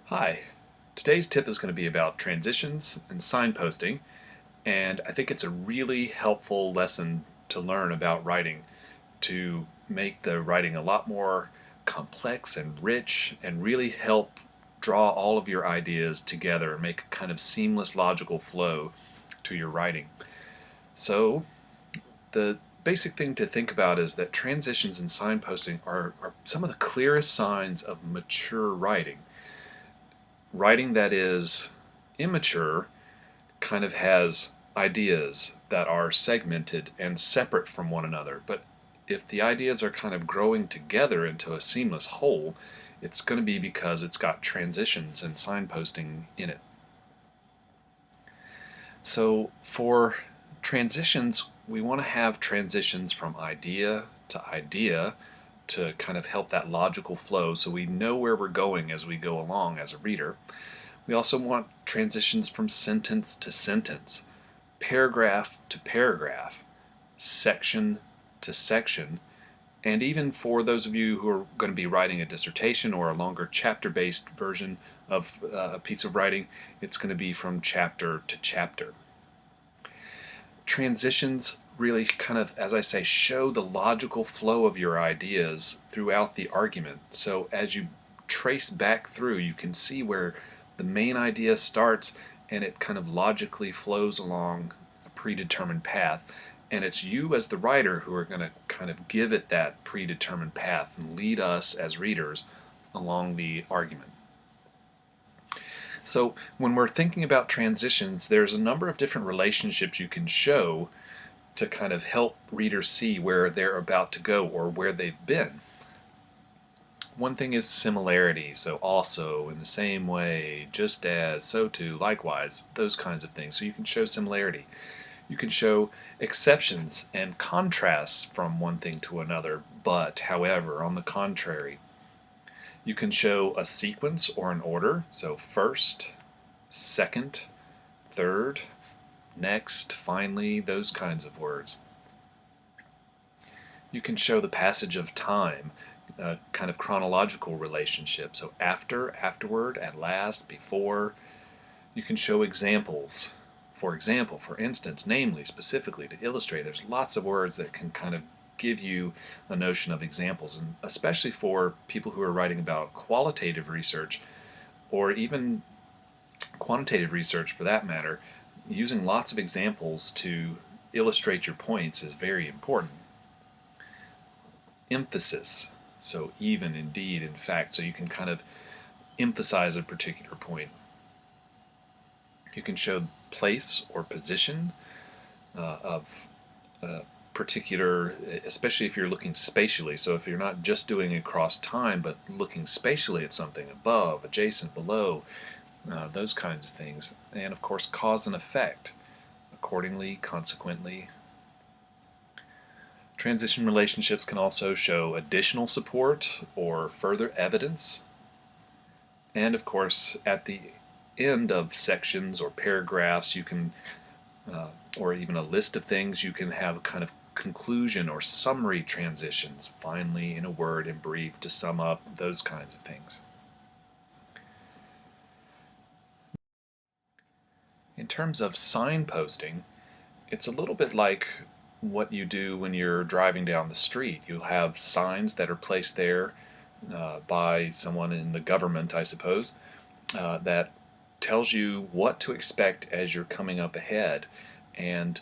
Hi, today's tip is going to be about transitions and signposting, and I think it's a really helpful lesson to learn about writing to make the writing a lot more complex and rich and really help draw all of your ideas together and make a kind of seamless logical flow to your writing. So, the basic thing to think about is that transitions and signposting are some of the clearest signs of mature writing. Writing that is immature kind of has ideas that are segmented and separate from one another. But if the ideas are kind of growing together into a seamless whole, it's going to be because it's got transitions and signposting in it. So for transitions, we want to have transitions from idea to kind of help that logical flow so we know where we're going as we go along as a reader. We also want transitions from sentence to sentence, paragraph to paragraph, section to section, and even for those of you who are going to be writing a dissertation or a longer chapter-based version of a piece of writing, it's going to be from chapter to chapter. Transitions really kind of, as I say, show the logical flow of your ideas throughout the argument. So as you trace back through, you can see where the main idea starts and it kind of logically flows along a predetermined path. And it's you as the writer who are going to kind of give it that predetermined path and lead us as readers along the argument. So when we're thinking about transitions, there's a number of different relationships you can show to kind of help readers see where they're about to go or where they've been. One thing is similarity, so also, in the same way, just as, so too, likewise, those kinds of things. So you can show similarity. You can show exceptions and contrasts from one thing to another, but, however, on the contrary. You can show a sequence or an order, so first, second, third, next, finally, those kinds of words. You can show the passage of time, a kind of chronological relationship, so after, afterward, at last, before. You can show examples. For example, for instance, namely, specifically, to illustrate, there's lots of words that can kind of give you a notion of examples, and especially for people who are writing about qualitative research or even quantitative research for that matter, using lots of examples to illustrate your points is very important. Emphasis, so even, indeed, in fact, so you can kind of emphasize a particular point. You can show place or position of particular, especially if you're looking spatially. So if you're not just doing it across time, but looking spatially at something above, adjacent, below, those kinds of things. And of course, cause and effect, accordingly, consequently. Transition relationships can also show additional support or further evidence. And of course, at the end of sections or paragraphs, you can, or even a list of things, you can have a kind of conclusion or summary transitions, finally, in a word, in brief, to sum up, those kinds of things. In terms of signposting, it's a little bit like what you do when you're driving down the street. You'll have signs that are placed there by someone in the government, I suppose, that tells you what to expect as you're coming up ahead and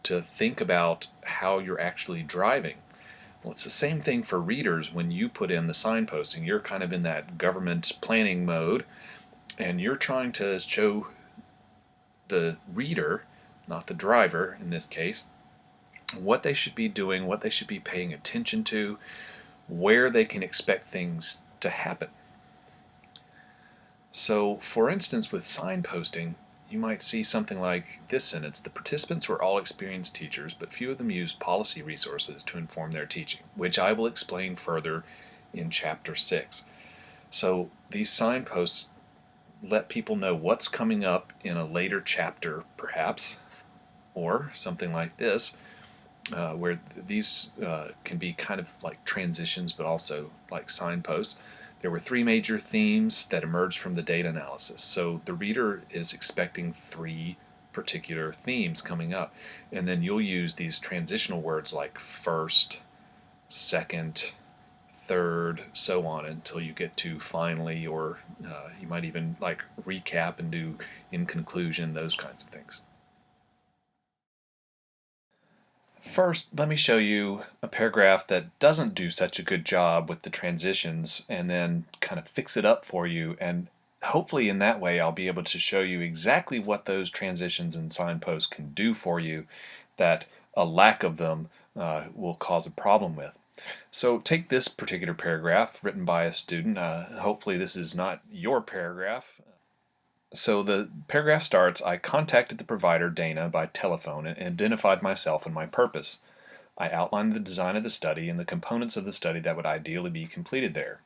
to think about how you're actually driving. Well, it's the same thing for readers when you put in the signposting. You're kind of in that government planning mode and you're trying to show the reader, not the driver in this case, what they should be doing, what they should be paying attention to, where they can expect things to happen. So, for instance, with signposting, you might see something like this sentence: the participants were all experienced teachers, but few of them used policy resources to inform their teaching, which I will explain further in Chapter 6. So these signposts let people know what's coming up in a later chapter, perhaps, or something like this, where these can be kind of like transitions, but also like signposts. There were three major themes that emerged from the data analysis. So the reader is expecting three particular themes coming up. And then you'll use these transitional words like first, second, third, so on until you get to finally, or you might even like recap and do in conclusion, those kinds of things. First, let me show you a paragraph that doesn't do such a good job with the transitions and then kind of fix it up for you. And hopefully in that way I'll be able to show you exactly what those transitions and signposts can do for you that a lack of them will cause a problem with. So take this particular paragraph written by a student. Hopefully this is not your paragraph. So the paragraph starts, I contacted the provider, Dana, by telephone and identified myself and my purpose. I outlined the design of the study and the components of the study that would ideally be completed there.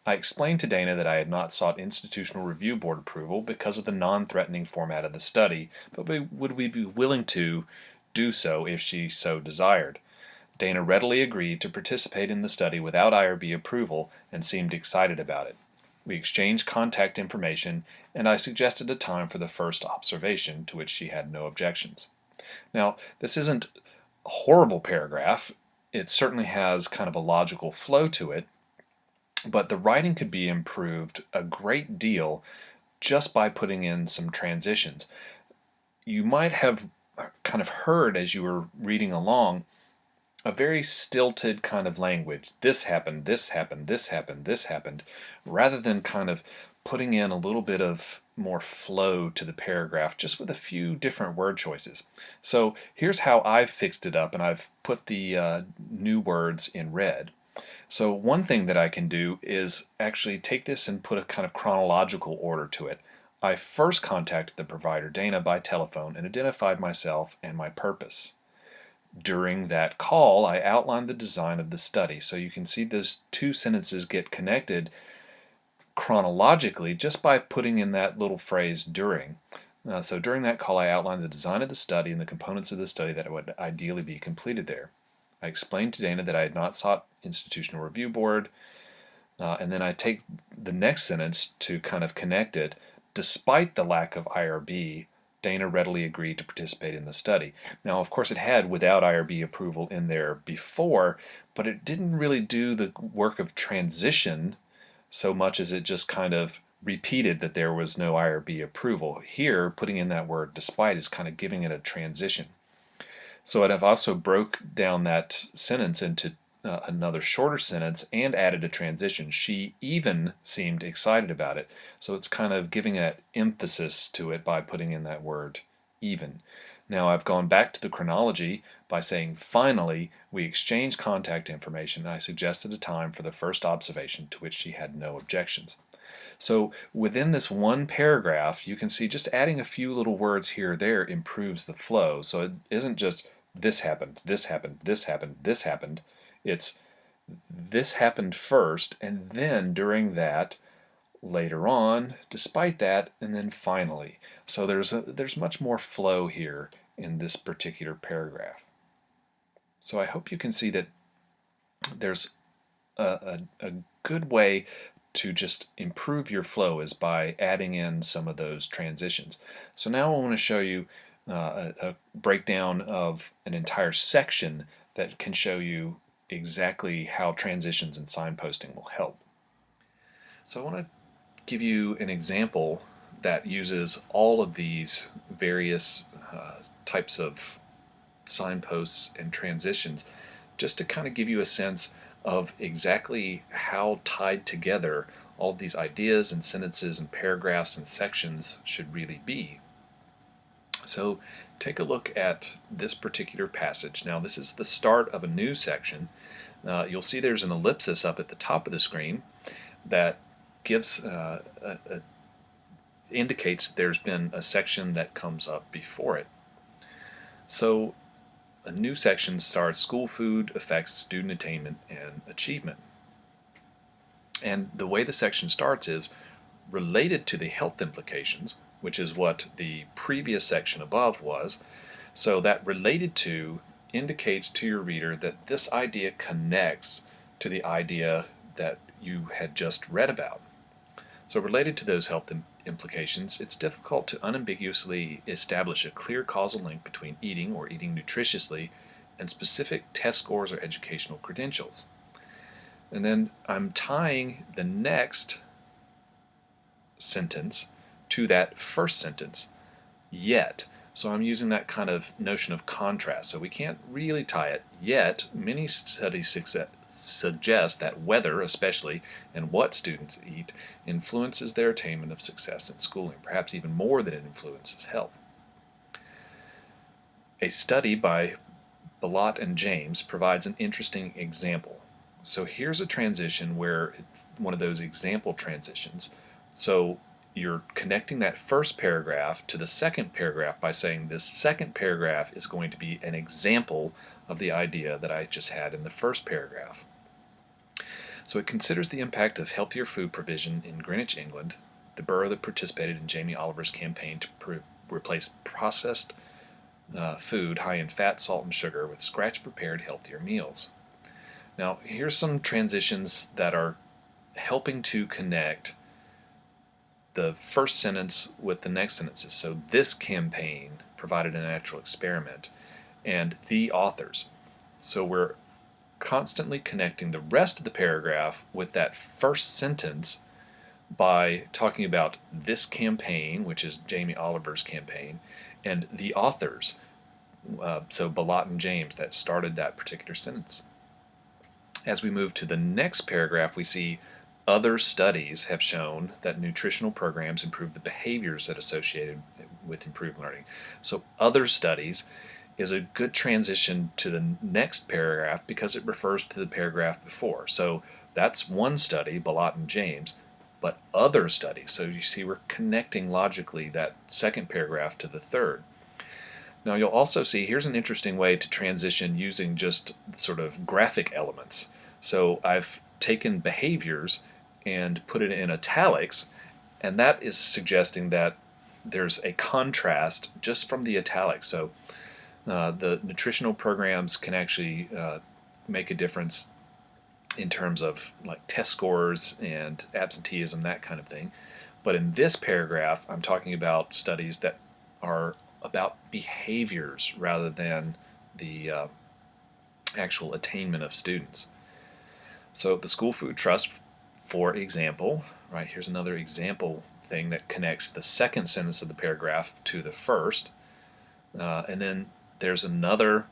I explained to Dana that I had not sought Institutional Review Board approval because of the non-threatening format of the study, but would we be willing to do so if she so desired. Dana readily agreed to participate in the study without IRB approval and seemed excited about it. We exchanged contact information, and I suggested a time for the first observation, to which she had no objections. Now, this isn't a horrible paragraph. It certainly has kind of a logical flow to it, but the writing could be improved a great deal just by putting in some transitions. You might have kind of heard as you were reading along a very stilted kind of language. This happened, this happened, this happened, this happened, rather than kind of putting in a little bit of more flow to the paragraph just with a few different word choices. So here's how I've fixed it up, and I've put the new words in red. So one thing that I can do is actually take this and put a kind of chronological order to it. I first contacted the provider, Dana, by telephone and identified myself and my purpose. During that call, I outlined the design of the study. So you can see those two sentences get connected chronologically just by putting in that little phrase during. So during that call, I outlined the design of the study and the components of the study that would ideally be completed there. I explained to Dana that I had not sought Institutional Review Board, and then I take the next sentence to kind of connect it. Despite the lack of IRB, Dana readily agreed to participate in the study. Now, of course, it had without IRB approval in there before, but it didn't really do the work of transition so much as it just kind of repeated that there was no IRB approval. Here, putting in that word despite is kind of giving it a transition. So I've also broke down that sentence into another shorter sentence and added a transition. She even seemed excited about it. So it's kind of giving that emphasis to it by putting in that word even. Now I've gone back to the chronology by saying finally we exchanged contact information and I suggested a time for the first observation, to which she had no objections. So within this one paragraph, you can see just adding a few little words here or there improves the flow. So it isn't just this happened, this happened, this happened, this happened. It's this happened first, and then during that, later on, despite that, and then finally. So there's much more flow here in this particular paragraph. So I hope you can see that there's a good way to just improve your flow is by adding in some of those transitions. So now I want to show you a breakdown of an entire section that can show you exactly how transitions and signposting will help. So I want to give you an example that uses all of these various types of signposts and transitions just to kind of give you a sense of exactly how tied together all of these ideas and sentences and paragraphs and sections should really be. So take a look at this particular passage. Now this is the start of a new section. You'll see there's an ellipsis up at the top of the screen that gives indicates there's been a section that comes up before it. So a new section starts school food affects student attainment and achievement. And the way the section starts is related to the health implications, which is what the previous section above was. So that related to indicates to your reader that this idea connects to the idea that you had just read about. So related to those health implications, it's difficult to unambiguously establish a clear causal link between eating or eating nutritiously and specific test scores or educational credentials. And then I'm tying the next sentence to that first sentence, yet. So I'm using that kind of notion of contrast. So we can't really tie it, yet many studies suggest that whether, especially, and what students eat influences their attainment of success in schooling, perhaps even more than it influences health. A study by Balot and James provides an interesting example. So here's a transition where it's one of those example transitions. So you're connecting that first paragraph to the second paragraph by saying this second paragraph is going to be an example of the idea that I just had in the first paragraph. So it considers the impact of healthier food provision in Greenwich, England, the borough that participated in Jamie Oliver's campaign to replace processed food high in fat, salt, and sugar with scratch-prepared healthier meals. Now, here's some transitions that are helping to connect the first sentence with the next sentences. So this campaign provided a natural experiment, and the authors. So we're constantly connecting the rest of the paragraph with that first sentence by talking about this campaign, which is Jamie Oliver's campaign, and the authors. So Balot and James, that started that particular sentence. As we move to the next paragraph, we see other studies have shown that nutritional programs improve the behaviors that are associated with improved learning. So other studies is a good transition to the next paragraph because it refers to the paragraph before. So that's one study, Balot and James, but other studies. So you see we're connecting logically that second paragraph to the third. Now you'll also see here's an interesting way to transition using just sort of graphic elements. So I've taken behaviors and put it in italics, and that is suggesting that there's a contrast just from the italics. So the nutritional programs can actually make a difference in terms of like test scores and absenteeism, that kind of thing. But in this paragraph, I'm talking about studies that are about behaviors rather than the actual attainment of students. So the School Food Trust, for example, right, here's another example thing that connects the second sentence of the paragraph to the first. And then there's another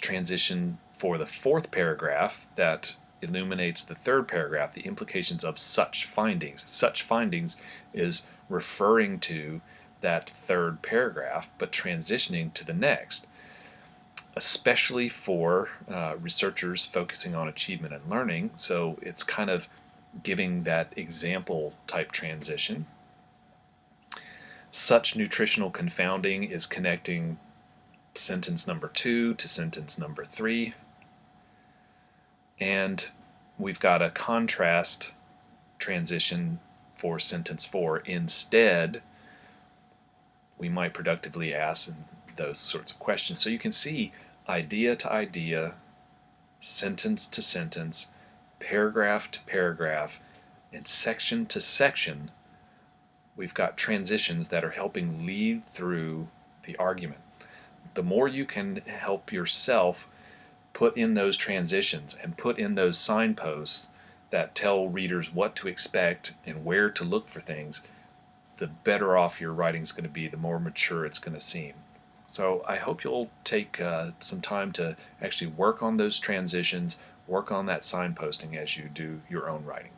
transition for the fourth paragraph that illuminates the third paragraph, the implications of such findings. Such findings is referring to that third paragraph, but transitioning to the next, especially for researchers focusing on achievement and learning. So it's kind of giving that example type transition. Such nutritional confounding is connecting sentence number 2 to sentence number 3. And we've got a contrast transition for sentence 4. Instead, we might productively ask those sorts of questions. So you can see idea to idea, sentence to sentence, paragraph to paragraph, and section to section, we've got transitions that are helping lead through the argument. The more you can help yourself put in those transitions and put in those signposts that tell readers what to expect and where to look for things, the better off your writing is going to be, the more mature it's going to seem. So I hope you'll take some time to actually work on those transitions, work on that signposting as you do your own writing.